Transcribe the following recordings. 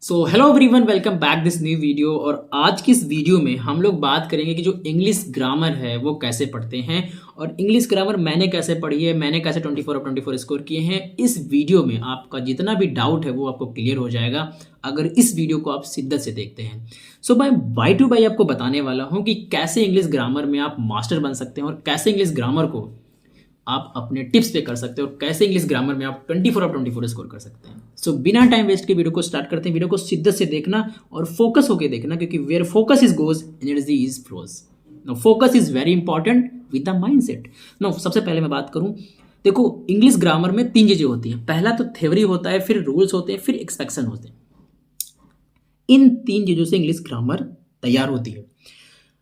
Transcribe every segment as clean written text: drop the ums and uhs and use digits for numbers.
So hello everyone, welcome back this new video. और आज की इस वीडियो में हम लोग बात करेंगे कि जो इंग्लिश ग्रामर है वो कैसे पढ़ते हैं और इंग्लिश ग्रामर मैंने कैसे पढ़ी है, मैंने कैसे 24/24 स्कोर किए हैं। इस वीडियो में आपका जितना भी डाउट है वो आपको क्लियर हो जाएगा अगर इस वीडियो को आप शिद्दत से देखते हैं। सो मैं बाय टू बाय आपको बताने वाला हूँ कि कैसे इंग्लिश ग्रामर में आप मास्टर बन सकते हैं और कैसे इंग्लिश ग्रामर को आप अपने टिप्स पे कर सकते हो और कैसे इंग्लिश ग्रामर में आप 24/24 स्कोर कर सकते हैं। सो बिना टाइम वेस्ट के वीडियो को स्टार्ट करते हैं। वीडियो को शिद्दत से देखना और फोकस होकर देखना, क्योंकि where focus is goes energy is flows. No, focus is very important with the mindset. No, सबसे पहले मैं बात करूं, देखो इंग्लिश ग्रामर में तीन चीजें होती हैं। पहला तो थ्योरी होता है, फिर रूल्स होते हैं, फिर एक्सपेक्शन होते हैं। इन तीन चीजों से इंग्लिश ग्रामर तैयार होती है।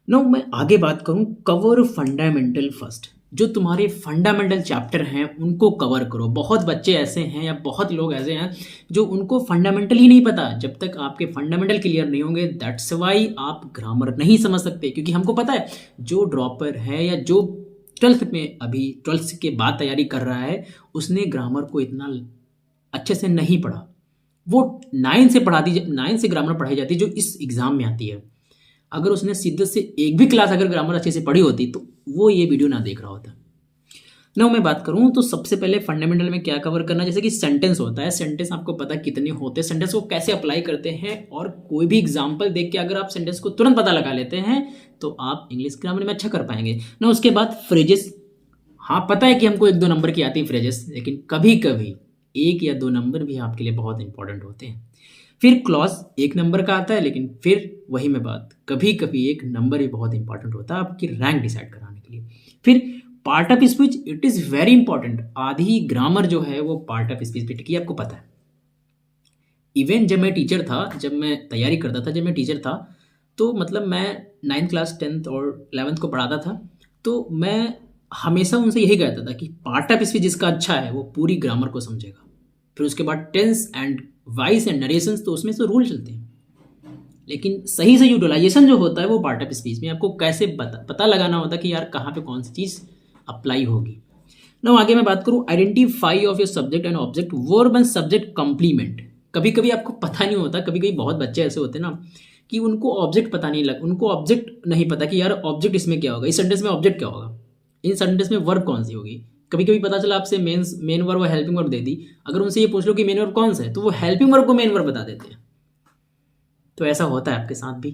नो, मैं आगे बात करूं, कवर फंडामेंटल फर्स्ट। जो तुम्हारे फंडामेंटल चैप्टर हैं उनको कवर करो। बहुत बच्चे ऐसे हैं या बहुत लोग ऐसे हैं जो उनको फंडामेंटल ही नहीं पता। जब तक आपके फंडामेंटल क्लियर नहीं होंगे, दैट्स वाई आप ग्रामर नहीं समझ सकते। क्योंकि हमको पता है जो ड्रॉपर है या जो 12th में अभी 12th के बाद तैयारी कर रहा है, उसने ग्रामर को इतना अच्छे से नहीं पढ़ा। वो 9 से पढ़ा दी, 9 से ग्रामर पढ़ाई जाती है जो इस एग्जाम में आती है। अगर उसने शिद्दत से एक भी क्लास अगर ग्रामर अच्छे से पढ़ी होती तो वो ये वीडियो ना देख रहा होता। ना मैं बात करूं तो सबसे पहले फंडामेंटल में क्या कवर करना, जैसे कि सेंटेंस होता है। सेंटेंस आपको पता कितने होते हैं, सेंटेंस को कैसे अप्लाई करते हैं, और कोई भी एग्जांपल देख के अगर आप सेंटेंस को तुरंत पता लगा लेते हैं तो आप इंग्लिश ग्रामर में अच्छा कर पाएंगे ना। उसके बाद फ्रेजेस, हाँ पता है कि हमको 1-2 नंबर की आती है फ्रेजेस, लेकिन कभी कभी 1 या 2 नंबर भी आपके लिए बहुत इंपॉर्टेंट होते हैं। फिर क्लॉज 1 नंबर का आता है, लेकिन फिर वही मैं बात, कभी कभी 1 नंबर भी बहुत इंपॉर्टेंट होता है आपकी रैंक डिसाइड कराने के लिए। फिर part of speech, it is very important. आधी ग्रामर जो है वो पार्ट ऑफ स्पीच पे टिकी, आपको पता है। इवन जब मैं टीचर था, जब मैं तैयारी करता था, जब मैं टीचर था, तो मतलब मैं 9th क्लास 10th और 11th को पढ़ाता था, तो मैं हमेशा उनसे यही कहता था कि पार्ट ऑफ स्पीच जिसका अच्छा है वो पूरी ग्रामर को समझेगा। फिर उसके बाद tense and voice and narrations, तो उसमें से रूल चलते हैं। लेकिन सही से यूटिलाइजेशन जो होता है वो पार्ट ऑफ स्पीच में आपको कैसे पता लगाना होता है कि यार कहाँ पे कौन सी चीज़ अप्लाई होगी ना। आगे मैं बात करूँ, identify of your subject and object, verb and subject complement. कभी कभी आपको पता नहीं होता, कभी कभी बहुत बच्चे ऐसे होते हैं ना कि उनको ऑब्जेक्ट पता नहीं लग, उनको ऑब्जेक्ट नहीं पता कि यार ऑब्जेक्ट इसमें क्या होगा, इस सेंटेंस में ऑब्जेक्ट क्या होगा, इन सेंटेंस में वर्ब कौन सी होगी। कभी कभी पता चला आपसे मेन वर्ब और हेल्पिंग वर्ब दे दी, अगर उनसे ये पूछ लो कि मेन वर्ब कौन सा है तो वो हेल्पिंग वर्ब को मेन वर्ब बता देते हैं। तो ऐसा होता है आपके साथ भी।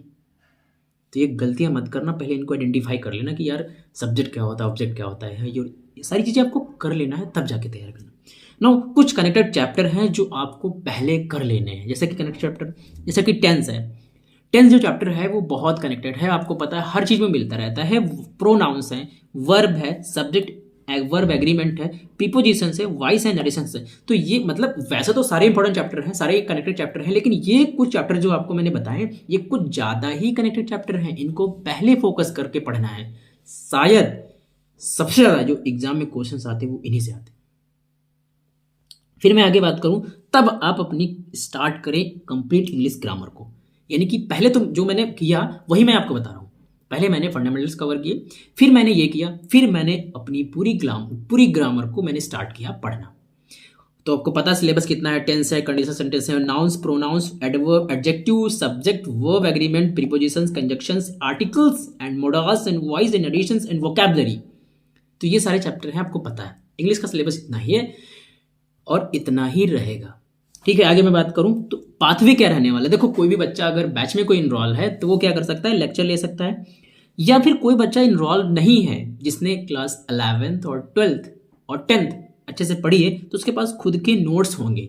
तो ये गलतियां मत करना, पहले इनको आइडेंटिफाई कर लेना कि यार सब्जेक्ट क्या होता है, ऑब्जेक्ट क्या होता है, ये सारी चीज़ें आपको कर लेना है, तब जाके तैयार करना। नो, कुछ कनेक्टेड चैप्टर हैं जो आपको पहले कर लेने हैं, जैसे कि कनेक्टेड चैप्टर, जैसे कि टेंस है। टेंस जो चैप्टर है वो बहुत कनेक्टेड है, आपको पता है हर चीज़ में मिलता रहता है। प्रोनाउंस है, वर्ब है, सब्जेक्ट वर्ब एग्रीमेंट है, प्रीपोजिशन है, वॉइस एंड नरेशन है। तो ये मतलब वैसे तो सारे इंपॉर्टेंट चैप्टर हैं, सारे कनेक्टेड चैप्टर हैं, लेकिन ये कुछ चैप्टर जो आपको मैंने बताए ये कुछ ज़्यादा ही कनेक्टेड चैप्टर हैं। इनको पहले फोकस करके पढ़ना है। शायद सबसे ज़्यादा जो एग्जाम में क्वेश्चन आते हैं वो इन्हीं से आते हैं। फिर मैं आगे बात करूं, तब आप अपनी स्टार्ट करें कंप्लीट इंग्लिश ग्रामर को। यानी कि पहले तो जो मैंने किया वही मैं आपको बता रहा हूं। पहले मैंने फंडामेंटल्स कवर किए, फिर मैंने ये किया, फिर मैंने अपनी पूरी ग्रामर को मैंने स्टार्ट किया पढ़ना। तो आपको पता सिलेबस कितना है, टेंस है, कंडीशनल सेंटेंस है, nouns, pronouns, adverb, adjective, subject, verb agreement, prepositions, conjunctions, articles and modals and voice and additions and vocabulary. तो ये सारे चैप्टर हैं, आपको पता है। इंग्लिश का सिलेबस इतना ही है और इतना ही रहेगा। ठीक है, आगे मैं बात करूं तो पाथवे क्या रहने वाला है। देखो, कोई भी बच्चा अगर बैच में कोई इनरोल है तो वो क्या कर सकता है, लेक्चर ले सकता है, या फिर कोई बच्चा इनरोल नहीं है जिसने क्लास 11th और 12th और 10th अच्छे से पढ़ी है तो उसके पास खुद के नोट्स होंगे,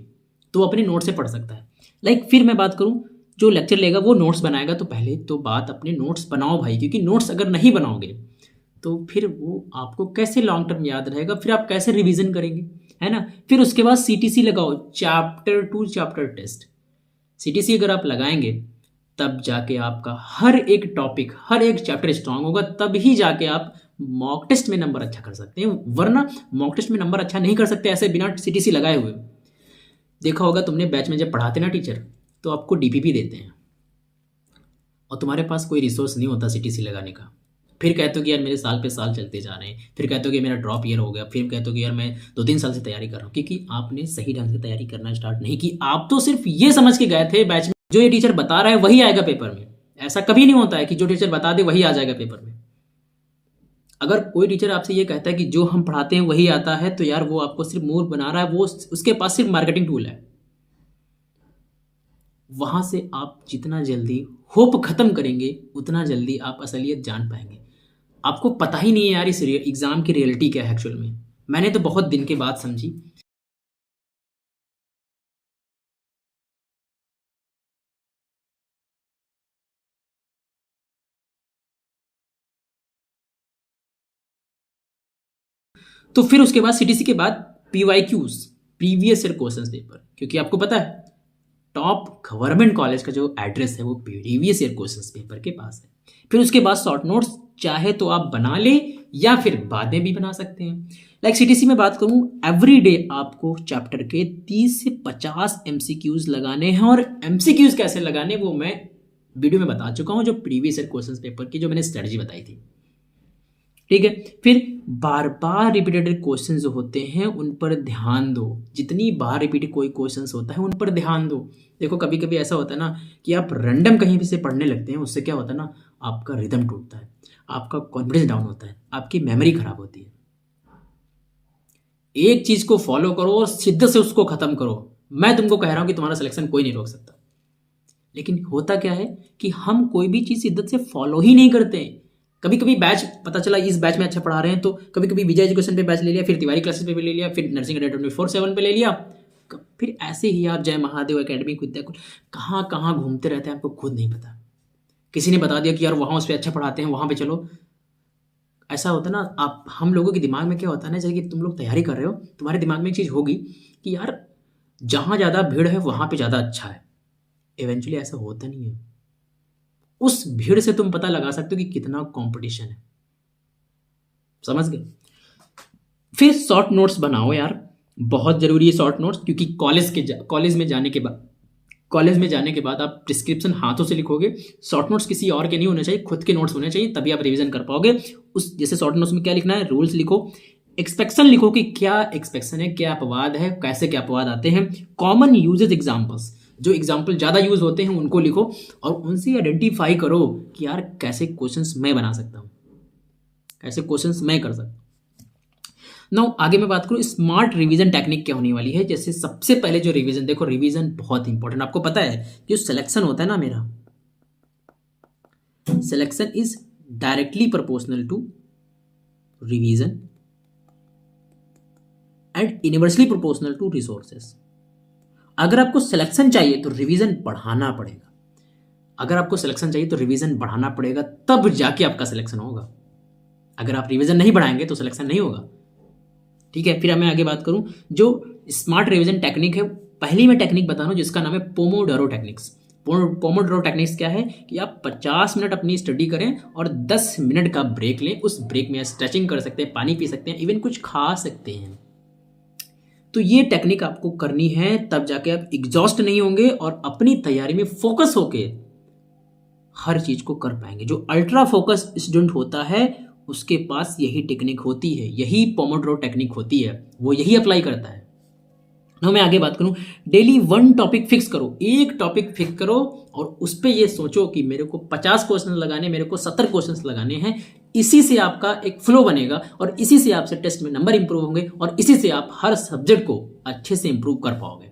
तो वो अपने नोट्स से पढ़ सकता है। फिर मैं बात करूं, जो लेक्चर लेगा वो नोट्स बनाएगा, तो पहले तो बात अपने नोट्स बनाओ भाई, क्योंकि नोट्स अगर नहीं बनाओगे तो फिर वो आपको कैसे लॉन्ग टर्म याद रहेगा, फिर आप कैसे रिवीजन करेंगे, है ना। फिर उसके बाद सीटीसी लगाओ, chapter to chapter test. CTC अगर आप लगाएंगे तब जाके आपका हर एक टॉपिक, हर एक चैप्टर स्ट्रांग होगा, तब ही जाके आप मॉक टेस्ट में नंबर अच्छा कर सकते हैं, वरना मॉक टेस्ट में नंबर अच्छा नहीं कर सकते ऐसे बिना सीटीसी लगाए हुए। देखा होगा तुमने, बैच में जब पढ़ाते ना टीचर तो आपको डीपीपी देते हैं और तुम्हारे पास कोई रिसोर्स नहीं होता सीटीसी लगाने का। फिर कहते हो कि यार मेरे साल पे साल चलते जा रहे हैं, फिर कहते हो कि मेरा ड्रॉप ईयर हो गया, फिर कहते हो कि यार मैं 2-3 साल से तैयारी कर रहा हूँ, क्योंकि आपने सही ढंग से तैयारी करना स्टार्ट नहीं की। आप तो सिर्फ ये समझ के गए थे बैच में जो ये टीचर बता रहा है वही आएगा पेपर में। ऐसा कभी नहीं होता है कि जो टीचर बता दे वही आ जाएगा पेपर में। अगर कोई टीचर आपसे ये कहता है कि जो हम पढ़ाते हैं वही आता है, तो यार वो आपको सिर्फ मूर्ख बना रहा है, वो उसके पास सिर्फ मार्केटिंग टूल है। वहां से आप जितना जल्दी होप खत्म करेंगे उतना जल्दी आप असलियत जान पाएंगे। आपको पता ही नहीं है यार इस एग्जाम की रियलिटी क्या है एक्चुअल में। मैंने तो बहुत दिन के बाद समझी। तो फिर उसके बाद सीटीसी के बाद PYQs, previous year question paper, क्योंकि आपको पता है टॉप गवर्नमेंट कॉलेज का जो एड्रेस है वो प्रीवियस ईयर क्वेश्चन पेपर के पास है। फिर उसके बाद शॉर्ट नोट्स चाहे तो आप बना ले या फिर बाद में भी बना सकते हैं। लाइक सीटीसी में बात करूं, एवरी डे आपको चैप्टर के 30 से 50 एमसीक्यूज लगाने हैं, और एमसीक्यूज कैसे लगाने वो मैं वीडियो में बता चुका हूं, जो प्रीवियस ईयर क्वेश्चन पेपर की जो मैंने स्ट्रेटजी बताई थी। ठीक है, फिर बार बार रिपीटेड क्वेश्चन जो होते हैं उन पर ध्यान दो। जितनी बार रिपीटेड कोई क्वेश्चन होता है उन पर ध्यान दो। देखो कभी कभी ऐसा होता है ना कि आप रैंडम कहीं भी से पढ़ने लगते हैं, उससे क्या होता है ना, आपका रिदम टूटता है, आपका कॉन्फिडेंस डाउन होता है, आपकी मेमोरी खराब होती है। एक चीज को फॉलो करो और शिद्दत से उसको खत्म करो। मैं तुमको कह रहा हूं कि तुम्हारा सिलेक्शन कोई नहीं रोक सकता, लेकिन होता क्या है कि हम कोई भी चीज शिद्दत से फॉलो ही नहीं करते हैं। कभी कभी बैच पता चला इस बैच में अच्छा पढ़ा रहे हैं, तो कभी कभी विजय एजुकेशन पे बैच ले लिया, फिर तिवारी क्लासेस पे भी ले लिया, फिर नर्सिंग अड्डा 24/7 पे ले लिया, फिर ऐसे ही आप जय महादेव एकेडमी विद्याकुल कहाँ कहाँ घूमते रहते हैं, आपको खुद नहीं पता। किसी ने बता दिया कि यार वहाँ उस पर अच्छा पढ़ाते हैं, वहाँ पे चलो। ऐसा होता है ना, आप हम लोगों के दिमाग में क्या होता है ना, जैसे कि तुम लोग तैयारी कर रहे हो, तुम्हारे दिमाग में एक चीज़ होगी कि यार जहाँ ज़्यादा भीड़ है वहाँ पे ज़्यादा अच्छा है। इवेंचुअली ऐसा होता नहीं है। उस भीड़ से तुम पता लगा सकते हो कि कितना कंपटीशन है। समझ गए? फिर शॉर्ट नोट्स बनाओ यार, बहुत जरूरी है शॉर्ट नोट्स, क्योंकि कॉलेज में जाने के बाद आप प्रिस्क्रिप्शन हाथों से लिखोगे। शॉर्ट नोट्स किसी और के नहीं होने चाहिए, खुद के नोट्स होने चाहिए, तभी आप रिवीजन कर पाओगे। उस जैसे शॉर्ट नोट्स में क्या लिखना है, रूल्स लिखो, एक्सपेक्शन लिखो कि क्या एक्सपेक्शन है, क्या अपवाद है, कैसे क्या अपवाद आते हैं, कॉमन यूजेज एग्जाम्पल्स, जो एग्जाम्पल ज़्यादा यूज होते हैं उनको लिखो, और उनसे आइडेंटिफाई करो कि यार कैसे क्वेश्चंस मैं बना सकता हूँ, कैसे क्वेश्चंस मैं कर सकता हूँ। नाउ आगे मैं बात करूँ स्मार्ट रिवीजन टेक्निक क्या होने वाली है। जैसे सबसे पहले जो रिवीजन, देखो रिवीजन बहुत इंपॉर्टेंट, आपको पता है जो सिलेक्शन होता है ना, मेरा selection is directly proportional to revision and inversely proportional to resources. अगर आपको सिलेक्शन चाहिए तो रिवीजन बढ़ाना पड़ेगा, अगर आपको सिलेक्शन चाहिए तो रिवीजन बढ़ाना पड़ेगा, तब जाके आपका सिलेक्शन होगा। अगर आप रिवीजन नहीं बढ़ाएंगे तो सिलेक्शन नहीं होगा। ठीक है, फिर मैं आगे बात करूं जो स्मार्ट रिवीजन टेक्निक है, पहली मैं टेक्निक बता रहा हूं जिसका नाम है पोमोडोरो टेक्निक्स। पोमोडोरो टेक्निक्स क्या है कि आप 50 मिनट अपनी स्टडी करें और 10 मिनट का ब्रेक लें। उस ब्रेक में स्ट्रेचिंग कर सकते हैं, पानी पी सकते हैं, इवन कुछ खा सकते हैं। तो ये टेक्निक आपको करनी है, तब जाके आप एग्जॉस्ट नहीं होंगे और अपनी तैयारी में फोकस होके हर चीज को कर पाएंगे। जो अल्ट्रा फोकस स्टूडेंट होता है उसके पास यही टेक्निक होती है, यही पोमोडोरो टेक्निक होती है, वो यही अप्लाई करता है। ना मैं आगे बात करूं, डेली वन टॉपिक फिक्स करो, एक टॉपिक फिक्स करो और उस पर ये सोचो कि मेरे को 50 क्वेश्चन लगाने, मेरे को 70 क्वेश्चन लगाने हैं। इसी से आपका एक फ्लो बनेगा और इसी से आपसे टेस्ट में नंबर इंप्रूव होंगे और इसी से आप हर सब्जेक्ट को अच्छे से इंप्रूव कर पाओगे।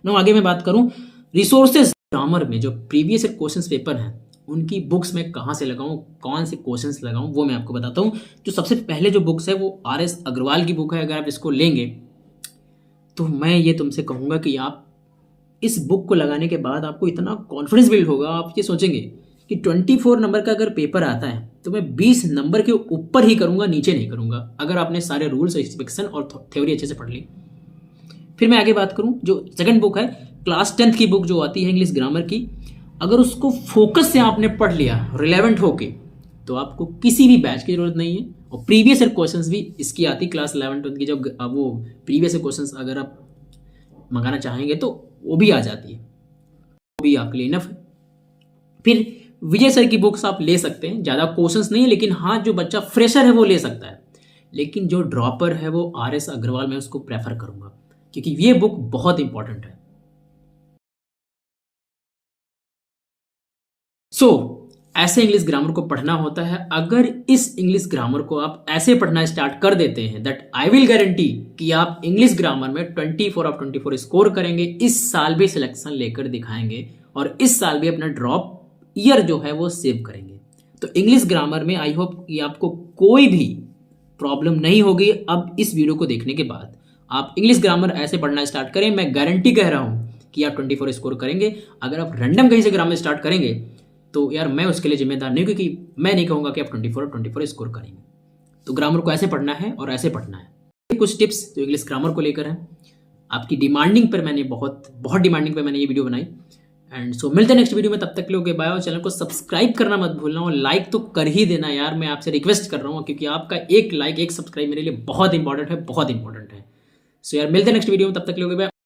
ना आगे मैं बात करूं रिसोर्सेज, ग्रामर में जो प्रीवियस क्वेश्चन पेपर हैं उनकी बुक्स मैं कहाँ से लगाऊं, कौन से क्वेश्चंस लगाऊं, वो मैं आपको बताता हूं। जो सबसे पहले जो बुक्स है वो RS अग्रवाल की बुक है। अगर आप इसको लेंगे तो मैं ये तुमसे कहूँगा कि आप इस बुक को लगाने के बाद आपको इतना कॉन्फिडेंस बिल्ड होगा, आप ये सोचेंगे कि 24 नंबर का अगर पेपर आता है तो मैं 20 नंबर के ऊपर ही करूँगा, नीचे नहीं करूँगा, अगर आपने सारे रूल्स एक्सपेक्शन और थ्योरी अच्छे से पढ़ ली। फिर मैं आगे बात करूँ जो सेकंड बुक है क्लास 10th की बुक जो आती है इंग्लिश ग्रामर की, अगर उसको फोकस से आपने पढ़ लिया रिलेवेंट होके तो आपको किसी भी बैच की जरूरत नहीं है। और प्रीवियस ईयर क्वेश्चंस भी इसकी आती क्लास 11-12 की, जो वो प्रीवियस ईयर क्वेश्चंस अगर आप मंगाना चाहेंगे तो वो भी आ जाती है, वो भी आपके लिए इनफ है। फिर विजय सर की बुक्स आप ले सकते हैं, ज़्यादा क्वेश्चंस नहीं है, लेकिन हाँ जो बच्चा फ्रेशर है वो ले सकता है, लेकिन जो ड्रॉपर है वो RS अग्रवाल मैं उसको प्रेफर करूँगा, क्योंकि ये बुक बहुत इंपॉर्टेंट है। ऐसे इंग्लिश ग्रामर को पढ़ना होता है। अगर इस इंग्लिश ग्रामर को आप ऐसे पढ़ना स्टार्ट कर देते हैं, दैट आई विल गारंटी कि आप इंग्लिश ग्रामर में 24 ऑफ 24 स्कोर करेंगे, इस साल भी सिलेक्शन लेकर दिखाएंगे और इस साल भी अपना ड्रॉप ईयर जो है वो सेव करेंगे। तो इंग्लिश ग्रामर में आई होप कि आपको कोई भी प्रॉब्लम नहीं होगी। अब इस वीडियो को देखने के बाद आप इंग्लिश ग्रामर ऐसे पढ़ना स्टार्ट करें, मैं गारंटी कह रहा हूं कि आप 24 स्कोर करेंगे। अगर आप रैंडम कहीं से ग्रामर स्टार्ट करेंगे तो यार मैं उसके लिए जिम्मेदार नहीं, क्योंकि मैं नहीं कहूंगा कि आप 24 स्कोर करेंगे। तो ग्रामर को ऐसे पढ़ना है और ऐसे पढ़ना है। कुछ टिप्स जो इंग्लिश ग्रामर को लेकर है, आपकी डिमांडिंग पर मैंने बहुत डिमांडिंग पर मैंने ये वीडियो बनाई। एंड सो मिलते हैं नेक्स्ट वीडियो में, तब तक के लिए बाय। और चैनल को सब्सक्राइब करना मत भूलना और लाइक तो कर ही देना यार, मैं आपसे रिक्वेस्ट कर रहा हूँ, क्योंकि आपका एक लाइक एक सब्सक्राइब मेरे लिए बहुत इंपॉर्टेंट है, बहुत इंपॉर्टेंट है। सो यार मिलते हैं नेक्स्ट वीडियो में, तब तक के लिए बाय।